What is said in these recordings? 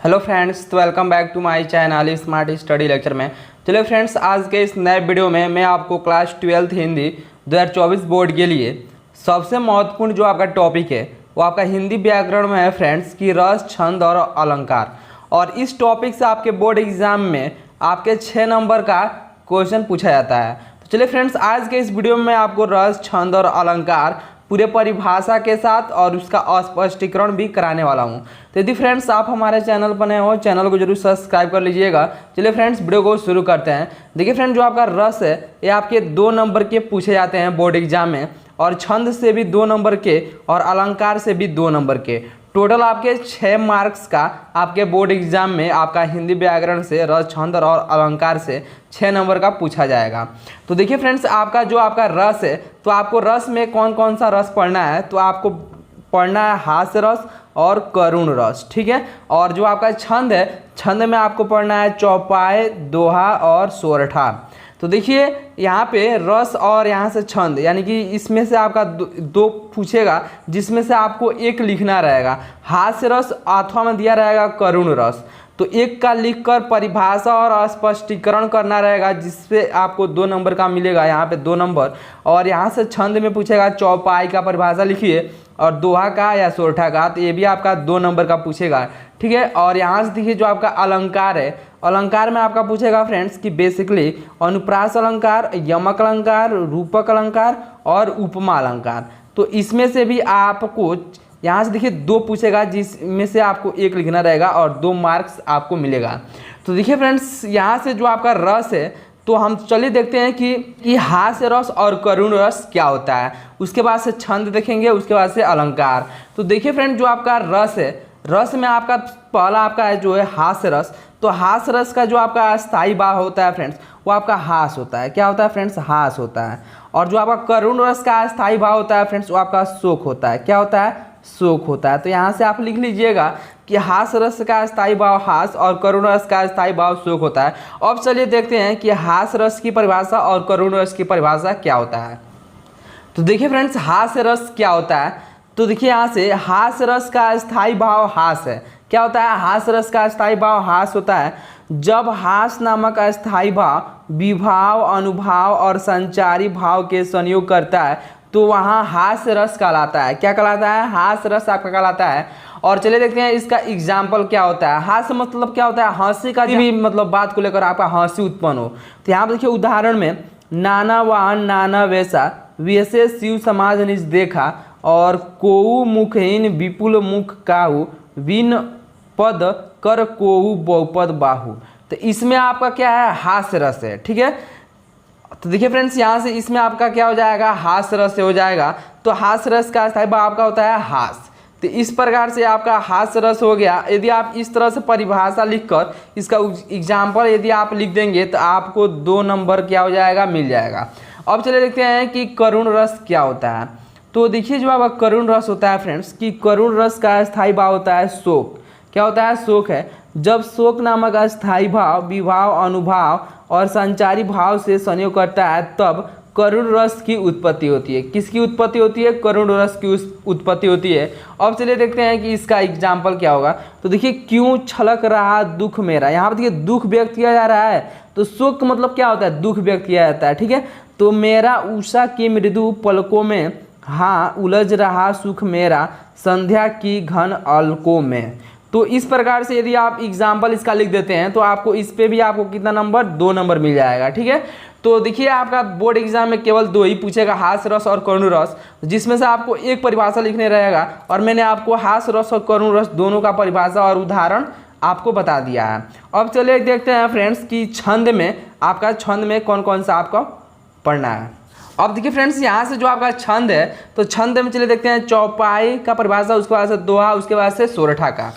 Hello friends, तो welcome back to my channel smart study lecture में। चलिए friends, आज के इस नए वीडियो में मैं आपको क्लास 12th हिंदी 2024 बोर्ड के लिए सबसे महत्वपूर्ण जो आपका टॉपिक है वो आपका हिंदी व्याकरण में है फ्रेंड्स कि रस, छंद और अलंकार। और इस टॉपिक से आपके बोर्ड एग्जाम में आपके 6 नंबर का क्वेश्चन पूछा जाता है। तो चलिए फ्रेंड्स, आज के इस वीडियो में मैं आपको रस, छंद और अलंकार पूरे परिभाषा के साथ और उसका स्पष्टीकरण भी कराने वाला हूं। तो यदि फ्रेंड्स आप हमारे चैनल पर नए हो, चैनल को जरूर सब्सक्राइब कर लीजिएगा। चलिए फ्रेंड्स, वीडियो को शुरू करते हैं। देखिए फ्रेंड्स, जो आपका रस है ये आपके 2 नंबर के पूछे जाते हैं बोर्ड एग्जाम में, और छंद से भी 2 नंबर के और अलंकार से भी 2 नंबर के। टोटल आपके 6 मार्क्स का आपके बोर्ड एग्जाम में आपका हिंदी व्याकरण से, रस, छंद और अलंकार से 6 नंबर का पूछा जाएगा। तो देखिए फ्रेंड्स, आपका रस है, तो आपको रस में कौन कौन सा रस पढ़ना है, तो आपको पढ़ना है हास्य रस और करुण रस, ठीक है। और जो आपका छंद है, छंद में आपको पढ़ना है चौपाई, दोहा और सोरठा। तो देखिए यहाँ पे रस और यहाँ से छंद, यानी कि इसमें से आपका दो पूछेगा जिसमें से आपको एक लिखना रहेगा। हास्य रस अथवा में दिया रहेगा करुण रस, तो एक का लिखकर परिभाषा और स्पष्टीकरण करना रहेगा, जिससे आपको 2 नंबर का मिलेगा, यहाँ पे 2 नंबर। और यहाँ से छंद में पूछेगा चौपाई का परिभाषा लिखिए, और दोहा का या सोरठा का, तो ये भी आपका 2 नंबर का पूछेगा, ठीक है। और यहाँ से देखिए जो आपका अलंकार है, अलंकार में आपका पूछेगा फ्रेंड्स कि बेसिकली अनुप्रास अलंकार, यमक अलंकार, रूपक अलंकार और उपमा अलंकार। तो इसमें से भी आपको यहाँ से देखिए 2 पूछेगा, जिसमें से आपको एक लिखना रहेगा और 2 मार्क्स आपको मिलेगा। तो देखिए फ्रेंड्स, यहाँ से जो आपका रस है, तो हम चलिए देखते हैं कि हास्य रस और करुण रस क्या होता है। उसके बाद से छंद देखेंगे, उसके बाद से अलंकार। तो देखिए फ्रेंड, जो आपका रस है, रस में आपका पहला आपका है जो है हास्य रस। तो हास्य रस का जो आपका स्थायी भाव होता है फ्रेंड्स, वो आपका हास होता है। क्या होता है फ्रेंड्स? हास होता है। और जो आपका करुण रस का स्थायी भाव होता है फ्रेंड्स, वो आपका शोक होता है। क्या होता है? शोक होता है। तो यहाँ से आप लिख लीजिएगा कि हास रस का स्थायी भाव हास और करुण रस का स्थायी भाव शोक होता है। अब चलिए देखते हैं कि हास रस की परिभाषा और करुण रस की परिभाषा क्या होता है। तो देखिए फ्रेंड्स, हास रस क्या होता है, तो देखिए यहाँ से हास रस का स्थायी भाव हास है। क्या होता है? हास रस का स्थायी भाव हास होता है जब हास नामक स्थायी भाव विभाव, अनुभाव और संचारी भाव के संयोग करता है, तो वहाँ हास्य रस कहलाता है। क्या कहलाता है? हास्य रस आपका कहलाता है। और चलिए देखते हैं इसका एग्जाम्पल क्या होता है। हास्य मतलब क्या होता है? हंसी का भी मतलब बात को लेकर आपका हंसी उत्पन्न हो। तो यहाँ पर देखिए उदाहरण में, नाना वाहन नाना वैसा, वैसे शिव समाज निज देखा, और कोऊ मुखहीन विपुल मुख काहू, विन पद कर कोऊ बहुपद बाहू। तो इसमें आपका क्या है? हास्य रस है, ठीक है। तो देखिए फ्रेंड्स, यहाँ से इसमें आपका क्या हो जाएगा? हास्य रस से हो जाएगा। तो हास्य रस का स्थायी भाव आपका होता है हास। तो इस प्रकार से आपका हास्य रस हो गया। यदि आप इस तरह से परिभाषा लिखकर इसका एग्जाम्पल यदि आप लिख देंगे तो आपको 2 नंबर क्या हो जाएगा? मिल जाएगा। अब चले देखते हैं कि करुण रस क्या होता है। तो देखिए जो आपका करुण रस होता है फ्रेंड्स, कि करुण रस का स्थायी भाव होता है शोक। क्या होता है? शोक है। जब शोक नामक स्थायी भाव विभाव, अनुभाव और संचारी भाव से संयोग करता है, तब करुण रस की उत्पत्ति होती है। किसकी उत्पत्ति होती है? करुण रस की उत्पत्ति होती है। अब चलिए देखते हैं कि इसका एग्जाम्पल क्या होगा। तो देखिए, क्यों छलक रहा दुख मेरा, यहाँ पर देखिए दुख व्यक्त किया जा रहा है। तो शोक मतलब क्या होता है? दुख व्यक्त किया जाता है, ठीक है। तो मेरा उषा की मृदु पलकों में, हाँ उलझ रहा सुख मेरा, संध्या की घन अलकों में। तो इस प्रकार से यदि आप एग्जाम्पल इसका लिख देते हैं तो आपको इस पे भी आपको कितना नंबर? 2 नंबर मिल जाएगा, ठीक है। तो देखिए आपका बोर्ड एग्जाम में केवल 2 ही पूछेगा, हास्य रस और करुण रस, जिसमें से आपको एक परिभाषा लिखने रहेगा। और मैंने आपको हास्य रस और करुण रस दोनों का परिभाषा और उदाहरण आपको बता दिया है। अब चलिए देखते हैं फ्रेंड्स कि छंद में आपका, छंद में कौन कौन सा आपको पढ़ना है। अब देखिए फ्रेंड्स, यहाँ से जो आपका छंद है, तो छंद में चलिए देखते हैं चौपाई का परिभाषा, उसके बाद से दोहा, उसके बाद से सोरठा का।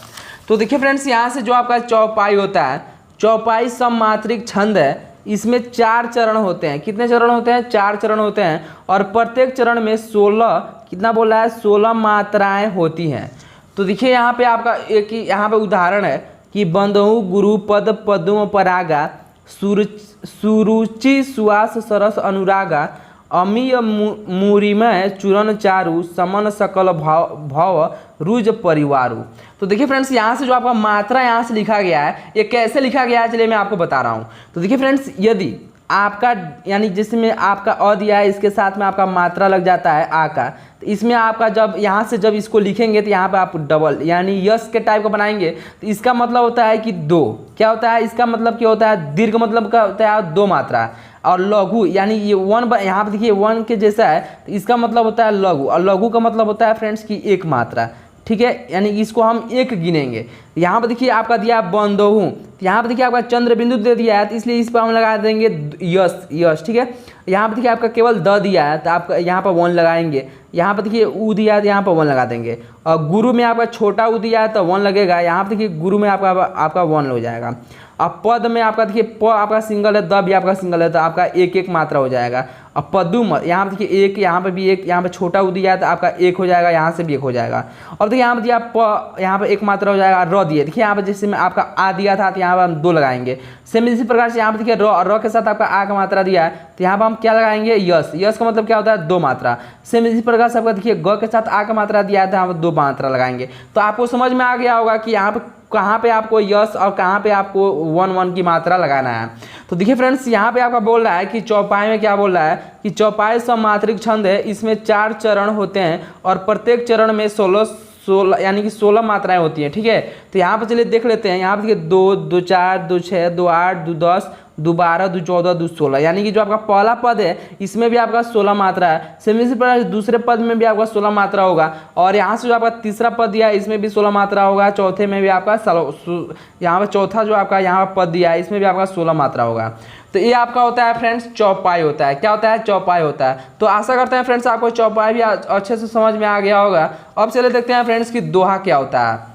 तो देखिए फ्रेंड्स, यहाँ से जो आपका चौपाई होता है, चौपाई सममात्रिक छंद है। इसमें 4 चरण होते हैं। कितने चरण होते हैं? 4 चरण होते हैं। और प्रत्येक चरण में 16, कितना बोला है? 16 मात्राएं होती हैं। तो देखिए यहाँ पे आपका एक ही यहाँ पे उदाहरण है कि बंधु गुरु पद पद्म परागा, सुरुचि सुहास सरस अनुरागा, अमीय मूरिमय चूरन चारु समन सकल भव रुज परिवारु। तो देखिए फ्रेंड्स, यहाँ से जो आपका मात्रा यहाँ से लिखा गया है, ये कैसे लिखा गया है चलिए मैं आपको बता रहा हूँ। तो देखिए फ्रेंड्स, यदि आपका यानी जिसमें आपका अ दिया है, इसके साथ में आपका मात्रा लग जाता है आ का, तो इसमें आपका जब यहाँ से जब इसको लिखेंगे तो यहाँ पे आप डबल यानी यस के टाइप का बनाएंगे, तो इसका मतलब होता है कि दो। क्या होता है इसका मतलब, क्या होता है, दीर्घ मतलब क्या होता है, दो मात्रा। और लघु यानी ये वन, यहाँ पे देखिए वन के जैसा है, तो इसका मतलब होता है लघु, और लघु का मतलब होता है फ्रेंड्स की एक मात्रा। ठीक है, यानी इसको हम एक गिनेंगे। यहाँ पर देखिए आपका दिया बंदोहू, तो यहाँ पर देखिए आपका चंद्र बिंदु दे दिया है, तो इसलिए इस पर हम लगा देंगे यस यस। ठीक है, यहाँ पर देखिए आपका केवल द दिया है, तो आप यहाँ पर वन लगाएंगे। यहाँ पर देखिए ऊ दिया है, तो यहाँ पर वन लगा देंगे। और गुरु में आपका छोटा ऊ दिया है तो वन लगेगा, यहाँ पर देखिए गुरु में आपका वन हो जाएगा। अब पद में आपका देखिए प आपका सिंगल है, द भी आपका सिंगल है, तो आपका एक एक मात्रा हो जाएगा। अब पदुम, यहाँ पर देखिए एक, यहाँ पे भी एक, यहाँ पे छोटा उ दिया है तो आपका एक हो जाएगा, यहाँ से भी एक हो जाएगा। और देखिए यहाँ पर दिया प, यहाँ पर एक मात्रा हो जाएगा। र दिए, देखिए यहाँ पर जैसे में आपका आ दिया था तो यहाँ पर हम दो लगाएंगे। सेम इसी प्रकार से यहाँ पर देखिए र के साथ आपका आ का मात्रा दिया है, तो यहाँ पर हम क्या लगाएंगे, यस। यस का मतलब क्या होता है, दो मात्रा। सेम इसी प्रकार से आपका देखिए ग के साथ आ का मात्रा दिया है, तो यहाँ पर दो मात्रा लगाएंगे। तो आपको समझ में आ गया होगा कि यहाँ पर कहाँ पे आपको यस और कहाँ पे आपको वन वन की मात्रा लगाना है। तो देखिए फ्रेंड्स, यहाँ पे आपका बोल रहा है कि चौपाई में क्या बोल रहा है कि चौपाई सममात्रिक छंद है, इसमें 4 चरण होते हैं और प्रत्येक चरण में 16 यानी कि 16 मात्राएं होती हैं। ठीक है, तो यहाँ पर चलिए देख लेते हैं। यहाँ पर देखिए 2 2 4 2 6 2 8 2 10 2 12 2 14 2 16, यानी कि जो आपका पहला पद है इसमें भी आपका 16 मात्रा है। सेम इसी प्रकार दूसरे पद में भी आपका 16 मात्रा होगा, और यहाँ से जो आपका तीसरा पद दिया है इसमें भी 16 मात्रा होगा। चौथे में भी आपका यहाँ पर चौथा जो आपका यहाँ पर पद दिया है इसमें भी आपका 16 मात्रा होगा। तो ये आपका होता है फ्रेंड्स चौपाई होता है। क्या होता है, चौपाई होता है। तो आशा करते हैं फ्रेंड्स आपको चौपाई भी अच्छे से समझ में आ गया होगा। अब चले देखते हैं फ्रेंड्स कि दोहा क्या होता है।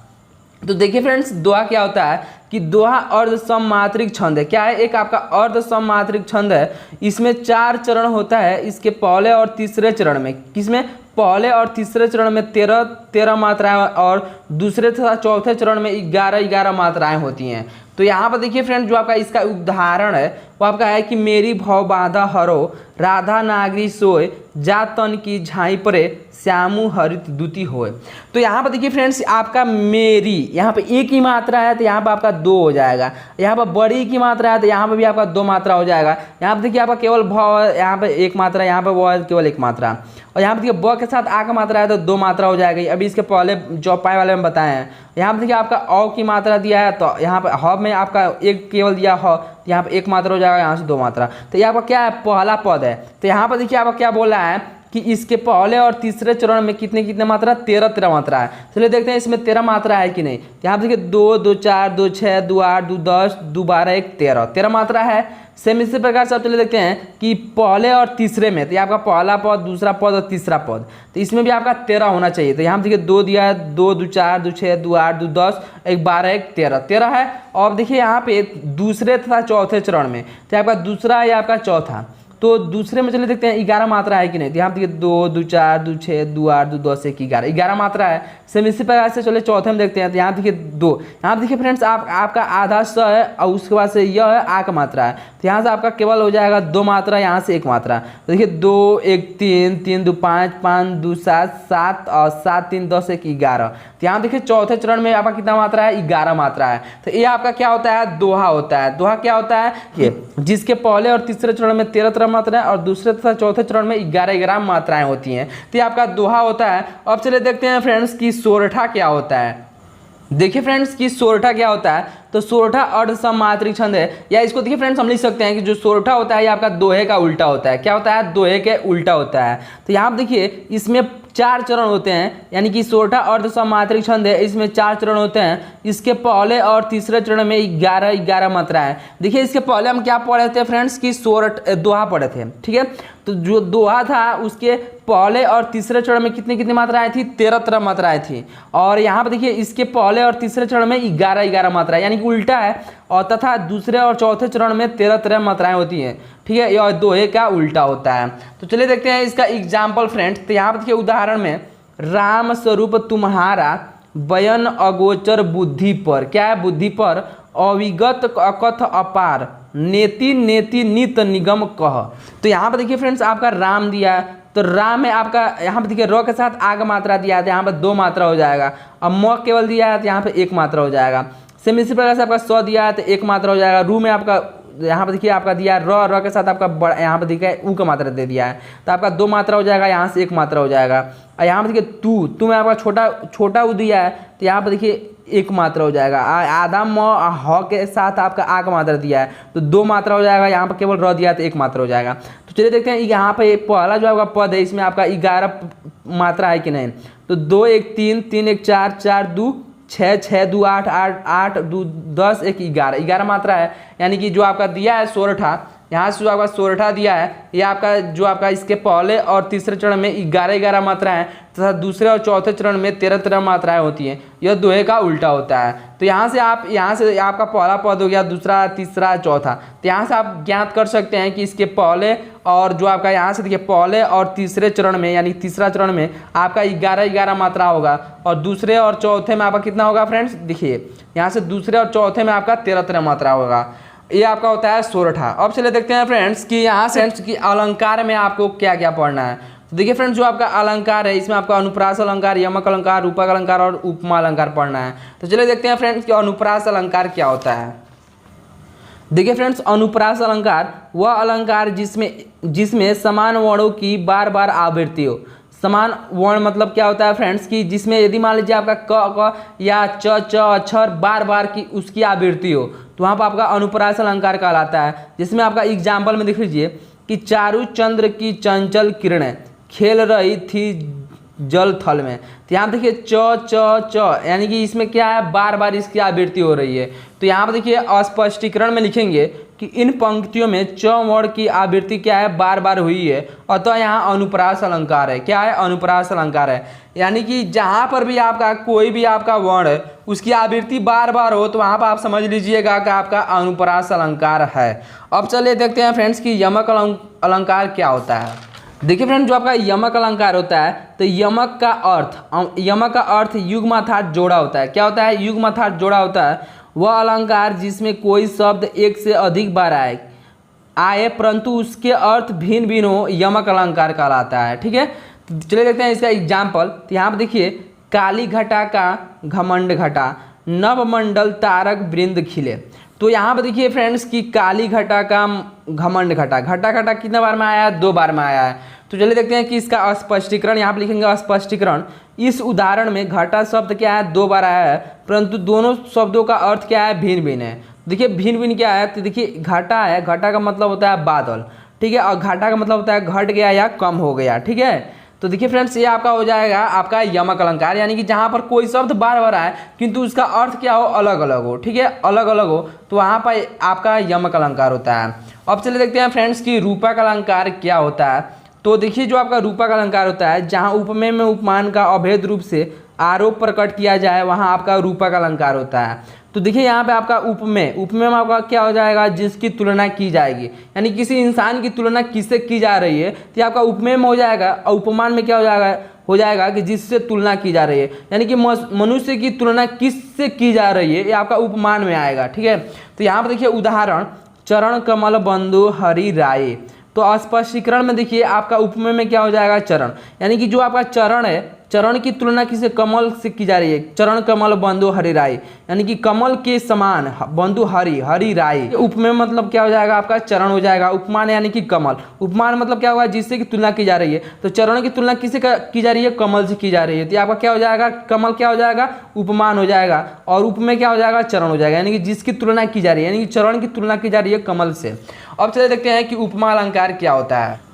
तो देखिए फ्रेंड्स, दोहा क्या होता है कि दोहा अर्ध सममात्रिक छंद है। क्या है, एक आपका अर्ध सममात्रिक छंद है। इसमें 4 चरण होता है। इसके पहले और तीसरे चरण में, किसमें, पहले और तीसरे चरण में 13 मात्राएं और दूसरे तथा चौथे चरण में 11 मात्राएं होती हैं। तो यहाँ पर देखिए फ्रेंड, जो आपका इसका उदाहरण है वो आपका है कि मेरी भव बाधा हरो राधा नागरी सोए जा तन की झाई परे श्यामु हरित दूती होए। तो यहाँ पर देखिए फ्रेंड्स, आपका मेरी यहाँ पे एक ही मात्रा है तो यहाँ पर आपका 2 हो जाएगा। यहाँ पर बड़ी की मात्रा है तो यहाँ पर भी आपका 2 मात्रा हो जाएगा। यहाँ पर देखिए आपका केवल भव है, यहाँ पे 1 मात्रा, यहाँ पर वो है केवल 1 मात्रा। और यहाँ पर देखिए ब के साथ आ का मात्रा है तो 2 मात्रा हो जाएगी। अभी इसके पहले चौपाई वाले में बताए हैं। यहाँ पर देखिए आपका औ की मात्रा दिया है, तो यहाँ पर ह में आपका एक केवल दिया ह, तो यहाँ पर 1 मात्रा हो जाएगा, यहाँ से 2 मात्रा। तो ये आपका क्या है, पहला पद है। तो यहाँ पर देखिए आपका क्या बोला है कि इसके पहले और तीसरे चरण में कितने मात्रा, 13 मात्रा है। चलिए देखते हैं इसमें 13 मात्रा है कि नहीं। यहाँ पर देखिए 2 2 4 2 6 2 8 2 10 2 12 1 13 मात्रा है। सेम इसी प्रकार से आप चलिए देखते हैं कि पहले और तीसरे में, तो ये आपका पहला पद, दूसरा पद और तीसरा पद, तो इसमें भी आपका 13 होना चाहिए। तो यहाँ पर देखिए 2 दिया है, 2 2 4 2 6 2 8 2 10 1 12 1 13 है। और देखिए यहाँ पे दूसरे तथा चौथे चरण में, तो आपका दूसरा या आपका चौथा, तो दूसरे में चलिए देखते हैं 11 मात्रा है कि नहीं। तो यहाँ पर देखिए 2 2 4 2 6 2 8 2 10 1 11 मात्रा है। सेम इसी प्रकार से चलिए चौथे में देखते हैं। तो यहाँ देखिए 2, यहाँ देखिए फ्रेंड्स आपका आधा स है और उसके बाद से यह है आ का मात्रा है। तो यहाँ से आपका केवल हो जाएगा 2 मात्रा, यहाँ से 1 मात्रा। तो देखिए 2 1 3 3 2 5 5 2 7 7 और 7 3 10 1 11। तो यहाँ देखिए चौथे चरण में आपका कितना मात्रा है, 11 मात्रा है। तो ये आपका क्या होता है, दोहा होता है। दोहा क्या होता है, ये जिसके पहले और तीसरे चरण में 13 मात्रा है और दूसरे तथा चौथे चरण में 11 मात्राएं होती हैं। तो ये आपका दोहा होता है। अब चलिए देखते हैं फ्रेंड्स कि सोरठा क्या होता है। देखिए फ्रेंड्स कि सोरठा क्या होता है। तो सोरठा अर्ध सममात्रिक छंद है, या इसको देखिए फ्रेंड्स हम लिख सकते हैं कि जो सोरठा होता है ये आपका दोहे का उल्टा होता है। क्या होता है, दोहे के उल्टा होता है। तो यहाँ देखिए इसमें 4 चरण होते हैं, यानी कि सोरठा अर्ध सममात्रिक छंद है, इसमें 4 चरण होते हैं। इसके पहले और तीसरे चरण में 11 मात्रा है। देखिए इसके पहले हम क्या पढ़े थे फ्रेंड्स कि दोहा पढ़े थे। ठीक है, तो जो दोहा था उसके पहले और तीसरे चरण में कितनी मात्राएं थी, 13 मात्राएं थी। और यहाँ पर देखिए इसके पहले और तीसरे चरण में 11 मात्रा, यानी कि उल्टा है। और तथा दूसरे और चौथे चरण में 13 मात्राएं होती हैं। ठीक है, यह दोहे का उल्टा होता है। तो चलिए देखते हैं इसका एग्जाम्पल फ्रेंड्स। तो यहाँ पर देखिए उदाहरण में, राम स्वरूप तुम्हारा बयन अगोचर बुद्धि पर, क्या है, बुद्धि पर अविगत अकथ अपार नेति नेति नित निगम कह। तो यहाँ पर देखिए फ्रेंड्स आपका राम दिया है, तो राम में आपका यहाँ पर देखिए र के साथ आग मात्रा दिया है, तो यहाँ पर 2 मात्रा हो जाएगा। अब म केवल दिया है तो यहाँ पर 1 मात्रा हो जाएगा। सेम इसी प्रकार से आपका स दिया है तो 1 मात्रा हो जाएगा। रू में आपका यहाँ पर देखिए आपका दिया है र के साथ आपका यहाँ पर देखिए ऊ का मात्रा दे दिया है, तो आपका 2 मात्रा हो जाएगा, यहाँ से 1 मात्रा हो जाएगा। और यहाँ पर देखिए तू में आपका छोटा ऊ दिया है, तो यहाँ पर देखिए 1 मात्रा हो जाएगा। आधा म ह के साथ आपका आ का मात्रा दिया है, तो 2 मात्रा हो जाएगा। यहाँ पर केवल र दिया है तो 1 मात्रा हो जाएगा। तो चलिए देखते हैं यहाँ पर पहला जो आपका पद है इसमें आपका 11 मात्रा है कि नहीं। तो 2 1 3 3 1 4 4 2 6 6 2 8 8 8 2 10 1 11 मात्रा है। यानी कि जो आपका दिया है सोरठा, यहाँ से जो आपका सोरठा दिया है ये आपका जो आपका इसके पहले और तीसरे चरण में 11 मात्रा है, तथा दूसरे और चौथे चरण में 13 मात्राएं होती हैं। यह दोहे का उल्टा होता है। तो यहाँ से आपका पहला पद हो गया, दूसरा तीसरा चौथा। तो यहाँ से आप ज्ञात कर सकते हैं कि इसके पहले और जो आपका यहाँ से देखिए पहले और तीसरे चरण में यानी तीसरा चरण में आपका 11 मात्रा होगा, और दूसरे और चौथे में आपका कितना होगा फ्रेंड्स, देखिए यहाँ से दूसरे और चौथे में आपका 13 मात्रा होगा। ये आपका होता है सोरठा। अब चलिए देखते हैं फ्रेंड्स कि यहाँ से कि अलंकार में आपको क्या क्या पढ़ना है। तो देखिए फ्रेंड्स जो आपका अलंकार है इसमें आपका अनुप्रास अलंकार, यमक अलंकार, रूपक अलंकार और उपमा अलंकार पढ़ना है। तो चलिए देखते हैं फ्रेंड्स कि अनुप्रास अलंकार क्या होता है। देखिए फ्रेंड्स अनुप्रास अलंकार वह अलंकार जिसमें समान वर्णों की बार बार आवृत्ति हो। समान वर्ण मतलब क्या होता है फ्रेंड्स कि जिसमें यदि मान लीजिए आपका क या च अक्षर बार बार की उसकी आवृत्ति हो, तो वहाँ पर आपका अनुप्रास अलंकार कहलाता है। जिसमें आपका एग्जाम्पल में देख लीजिए कि चारु चंद्र की चंचल किरणें खेल रही थी जल थल में। तो यहाँ देखिए च यानी कि इसमें क्या है, बार बार इसकी आवृत्ति हो रही है। तो यहाँ पर देखिए अस्पष्टीकरण में लिखेंगे कि इन पंक्तियों में च वर्ण की आवृत्ति क्या है, बार बार हुई है, अतः यहाँ अनुप्रास अलंकार है। क्या है, अनुप्रास अलंकार है। यानी कि जहाँ पर भी आपका कोई भी आपका वर्ण है उसकी आवृत्ति बार बार हो तो वहाँ पर आप समझ लीजिएगा कि आपका अनुप्रास अलंकार है। अब चलिए देखते हैं फ्रेंड्स कि यमक अलंकार क्या होता है। देखिए फ्रेंड जो आपका यमक अलंकार होता है तो यमक का अर्थ युग्म अर्थात जोड़ा होता है। क्या होता है, युग्म अर्थात जोड़ा होता है। वह अलंकार जिसमें कोई शब्द एक से अधिक बार आए परंतु उसके अर्थ भिन्न भिन्न हो, यमक अलंकार कहलाता है। ठीक है, तो चलिए देखते हैं इसका एग्जाम्पल। तो यहाँ पर देखिए काली घटा का घमंड घटा, नवमंडल तारक वृंद खिले। तो यहाँ पर देखिए फ्रेंड्स कि काली घटा का घमंड घटा, घटा कितने बार में आया है, 2 बार में आया है। तो चलिए देखते हैं कि इसका स्पष्टीकरण यहाँ पर लिखेंगे। स्पष्टीकरण, इस उदाहरण में घटा शब्द क्या है, 2 बार आया है परंतु दोनों शब्दों का अर्थ क्या है, भिन्न भिन्न है। देखिए भिन्न भिन्न क्या है, तो देखिए घटा है, घटा का मतलब होता है बादल। ठीक है, और घाटा का मतलब होता है घट गया या कम हो गया। ठीक है, तो देखिए फ्रेंड्स ये आपका हो जाएगा आपका यमक अलंकार, यानी कि जहाँ पर कोई शब्द बार बार आए किंतु उसका अर्थ क्या हो, अलग अलग हो। ठीक है, अलग अलग हो तो वहाँ पर आपका यमक अलंकार होता है। अब चलिए देखते हैं फ्रेंड्स कि रूपक अलंकार क्या होता है। तो देखिए जो आपका रूपक अलंकार होता है जहाँ उपमेय में उपमान का अभेद रूप से आरोप प्रकट किया जाए वहाँ आपका रूपक अलंकार होता है। तो देखिए यहाँ पे आपका उपमेय में आपका क्या हो जाएगा, जिसकी तुलना की जाएगी, यानी किसी इंसान की तुलना किससे की जा रही है तो आपका उपमेय में हो जाएगा। और उपमान में क्या हो जाएगा कि जिससे तुलना की जा रही है, यानी कि मनुष्य की तुलना किससे की जा रही है, ये आपका उपमान में आएगा। ठीक है, तो यहाँ पर देखिए उदाहरण चरण कमल बंधु हरि राय। तो स्पष्टीकरण में देखिए आपका उपमेय में क्या हो जाएगा, चरण, यानी कि जो आपका चरण है, चरण की तुलना किसे, कमल से की जा रही है। चरण कमल बंधु हरि राय, यानी कि कमल के समान बंधु हरि राय। उपमेय मतलब क्या हो जाएगा, आपका चरण हो जाएगा। उपमान यानी कि कमल, उपमान मतलब क्या होगा, जिससे की तुलना की जा रही है। तो चरण की तुलना किससे की जा रही है, कमल से की जा रही है। तो आपका क्या हो जाएगा, कमल क्या हो जाएगा, उपमान हो जाएगा, और उपमेय क्या हो जाएगा, चरण हो जाएगा, यानी कि जिसकी तुलना की जा रही है, यानी कि चरण की तुलना की जा रही है कमल से। अब चलिए देखते हैं कि उपमा अलंकार क्या होता है।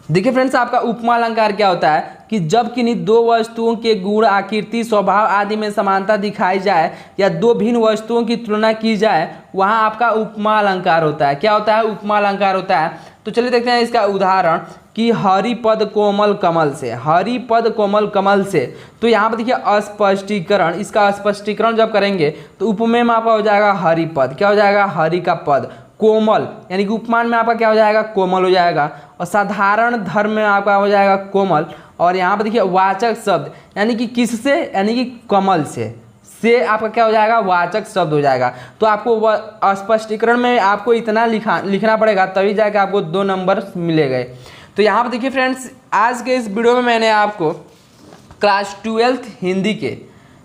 देखिए फ्रेंड्स आपका उपमा अलंकार क्या होता है कि जब किन्हीं 2 वस्तुओं के गुण, आकृति, स्वभाव आदि में समानता दिखाई जाए या 2 भिन्न वस्तुओं की तुलना की जाए वहाँ आपका उपमा अलंकार होता है। क्या होता है, उपमा अलंकार होता है। तो चलिए देखते हैं इसका उदाहरण कि हरिपद कोमल कमल से, हरिपद कोमल कमल से। तो यहाँ पर देखिए स्पष्टीकरण, इसका स्पष्टीकरण जब करेंगे तो उपमेय में आपका हो जाएगा हरिपद, क्या हो जाएगा, हरि का पद, कोमल यानी कि उपमान में आपका क्या हो जाएगा, कोमल हो जाएगा, और साधारण धर्म में आपका हो जाएगा कोमल। और यहाँ पर देखिए वाचक शब्द यानी कि किससे, यानी कि कमल से, से आपका क्या हो जाएगा, वाचक शब्द हो जाएगा। तो आपको स्पष्टीकरण में आपको इतना लिखना पड़ेगा, तभी जाके आपको 2 नंबर मिलेंगे। तो यहाँ पर देखिए फ्रेंड्स, आज के इस वीडियो में मैंने आपको क्लास 12th हिंदी के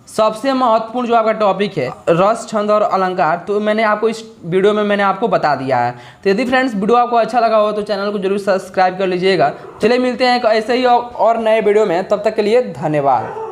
सबसे महत्वपूर्ण जो आपका टॉपिक है रस, छंद और अलंकार, तो मैंने आपको इस वीडियो में मैंने आपको बता दिया है। तो यदि फ्रेंड्स वीडियो आपको अच्छा लगा हो तो चैनल को जरूर सब्सक्राइब कर लीजिएगा। चलिए मिलते हैं ऐसे ही और नए वीडियो में, तब तक के लिए धन्यवाद।